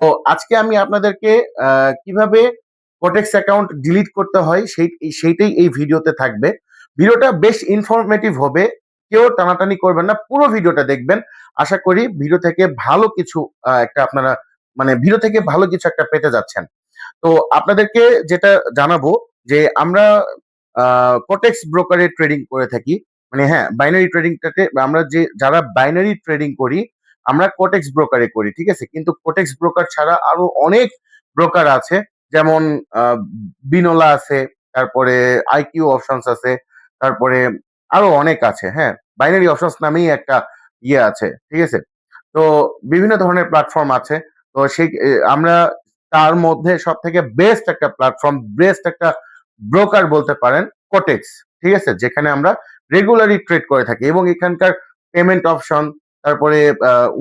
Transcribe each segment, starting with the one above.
তো আজকে আমি আপনাদেরকে কিভাবে কোটেক্স অ্যাকাউন্ট ডিলিট করতে হয় সেইটাই এই ভিডিওতে থাকবে। ভিডিওটা বেশ ইনফরমেটিভ হবে। কেউ টানাটানি করবেন না, পুরো ভিডিওটা দেখবেন। আশা করি ভিডিও থেকে ভালো কিছু একটা আপনারা মানে ভিডিও থেকে ভালো কিছু একটা পেতে যাচ্ছেন। তো আপনাদেরকে যেটা জানাবো যে আমরা কোটেক্স ব্রোকারে ট্রেডিং করে থাকি। মানে হ্যাঁ, বাইনারি ট্রেডিংটাতে আমরা যারা বাইনারি ট্রেডিং করি আমরা কোটেক্স ব্রোকারে করি, ঠিক আছে? কিন্তু কোটেক্স ব্রোকার ছাড়া আরো অনেক ব্রোকার আছে, যেমন বিনোলা আছে, তারপরে আইকিউ অপশনস আছে, তারপরে আরো অনেক আছে। হ্যাঁ, বাইনারি অপশনস নামেই একটা ইয়ে আছে, ঠিক আছে? তো বিভিন্ন ধরনের প্ল্যাটফর্ম আছে। তো আমরা তার মধ্যে সব থেকে বেস্ট একটা প্ল্যাটফর্ম, বেস্ট একটা ব্রোকার বলতে পারেন কোটেক্স, ঠিক আছে? যেখানে আমরা রেগুলারলি ট্রেড করে থাকি এবং এখানকার পেমেন্ট অপশন, তারপরে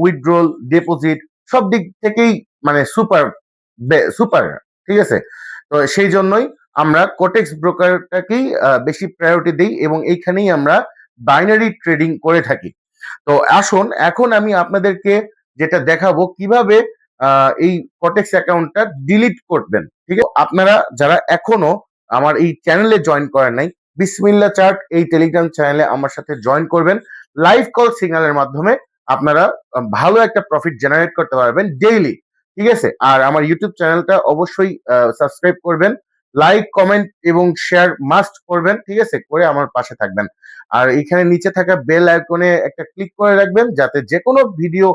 উইথড্রল, ডিপোজিট সব দিক থেকেই মানে সুপার সুপার, ঠিক আছে? তো সেই জন্যই আমরা কোটেক্স ব্রোকারটাকেই বেশি প্রায়োরিটি দিই এবং এইখানেই আমরা বাইনারি ট্রেডিং করে থাকি। তো আসুন এখন আমি আপনাদেরকে যেটা দেখাবো কিভাবে এই কোটেক্স অ্যাকাউন্টটা ডিলিট করবেন, ঠিক আছে? আপনারা যারা এখনো আমার এই চ্যানেলে জয়েন করেন নাই, বিসমিল্লাহ চার্ট এই টেলিগ্রাম চ্যানেলে আমার সাথে জয়েন করবেন। লাইভ কল সিগন্যালের মাধ্যমে আপনারা ভালো একটা প্রফিট জেনারেট করতে পারবেন ডেইলি, ঠিক আছে? আর আমার ইউটিউব চ্যানেলটা অবশ্যই সাবস্ক্রাইব করবেন, লাইক কমেন্ট এবং শেয়ার মাস্ট করবেন, ঠিক আছে? করে আমার পাশে থাকবেন। আর এখানে নিচে থাকা বেল আইকনে একটা ক্লিক করে রাখবেন যাতে যে কোনো ভিডিও,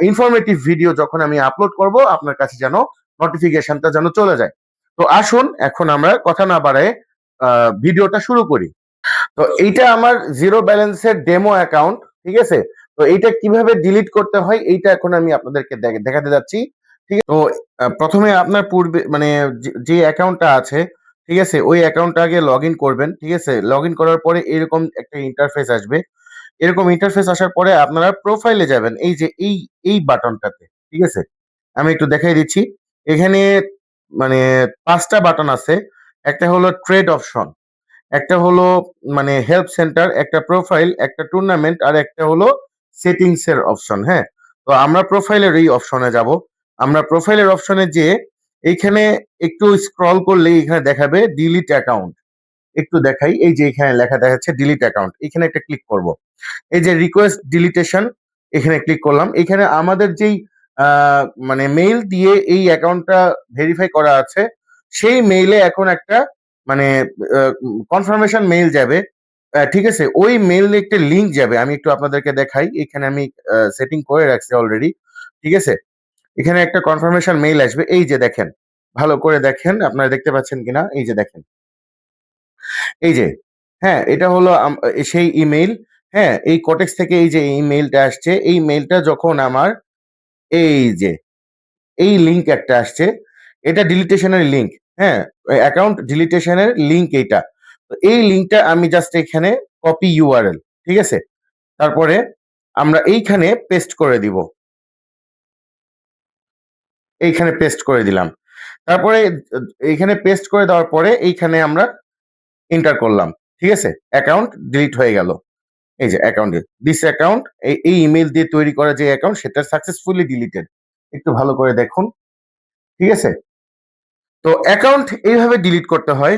ইনফরমেটিভ ভিডিও যখন আমি আপলোড করব আপনার কাছে যেন নোটিফিকেশনটা যেন চলে যায়। তো আসুন এখন আমরা কথা না বাড়ায় ভিডিওটা শুরু করি। তো এইটা আমার জিরো ব্যালেন্সের ডেমো অ্যাকাউন্ট, ঠিক আছে? তো এইটা কিভাবে ডিলিট করতে হয় এইটা এখন আমি আপনাদেরকে দেখাতে যাচ্ছি, ঠিক আছে? তো প্রথমে আপনার পূর্বে মানে যে অ্যাকাউন্টটা আছে, ঠিক আছে, ওই অ্যাকাউন্টটা আগে লগ ইন করবেন, ঠিক আছে? লগ ইন করার পরে এরকম একটা ইন্টারফেস আসবে। এরকম ইন্টারফেস আসার পরে আপনারা প্রোফাইলে যাবেন, এই যে এই বাটনটাতে, ঠিক আছে? আমি একটু দেখাই দিচ্ছি। এখানে মানে ৫টা বাটন আছে। একটা হলো ট্রেড অপশন, একটা হলো মানে হেল্প সেন্টার, একটা প্রোফাইল, একটা টুর্নামেন্ট আর একটা হলো সেটিংস এর অপশন। হ্যাঁ, তো আমরা প্রোফাইলের এই অপশনে যাব। আমরা প্রোফাইলের অপশনে যেয়ে এইখানে একটু স্ক্রল করলে এখানে দেখাবে ডিলিট অ্যাকাউন্ট। একটু দেখাই, এই যে এখানে লেখা দেখাচ্ছে ডিলিট অ্যাকাউন্ট, এখানে একটা ক্লিক করব। এই যে রিকোয়েস্ট ডিলিটেশন, এখানে ক্লিক করলাম। এখানে আমাদের যেই মানে মেইল দিয়ে এই অ্যাকাউন্টটা ভেরিফাই করা আছে সেই মেইলে এখন একটা মানে কনফার্মেশন মেইল যাবে, ঠিক আছে? ওই মেইলে একটা লিংক যাবে। আমি একটু আপনাদেরকে দেখাই, এখানে আমি সেটিং করে রাখছি অলরেডি, ঠিক আছে? এখানে একটা কনফার্মেশন মেইল আসবে, এই যে দেখেন, ভালো করে দেখেন, আপনারা দেখতে পাচ্ছেন কিনা, এই যে দেখেন, এই যে, হ্যাঁ, এটা হলো সেই ইমেইল। হ্যাঁ, এই কোটেক্স থেকে এই যে ইমেইলটা আসছে, এই মেইলটা যখন আমার এই যে এই লিংক একটা আসছে, এটা ডিলিটেশনের লিংক। হ্যাঁ, অ্যাকাউন্ট ডিলিটেশনের লিংক এইটা। তো এই লিংকটা আমি জাস্ট এখানে কপি ইউআরএল, ঠিক আছে? তারপরে আমরা এইখানে পেস্ট করে দিব। এইখানে পেস্ট করে দিলাম। তারপরে এইখানে পেস্ট করে দেওয়ার পরে এইখানে আমরা এন্টার করলাম, ঠিক আছে? অ্যাকাউন্ট ডিলিট হয়ে গেল। এই যে অ্যাকাউন্ট, দিস অ্যাকাউন্ট, এই ইমেইল দিয়ে তৈরি করা যে অ্যাকাউন্ট সেটা সাকসেসফুলি ডিলিটেড। একটু ভালো করে দেখুন, ঠিক আছে? তো অ্যাকাউন্ট এইভাবে ডিলিট করতে হয়।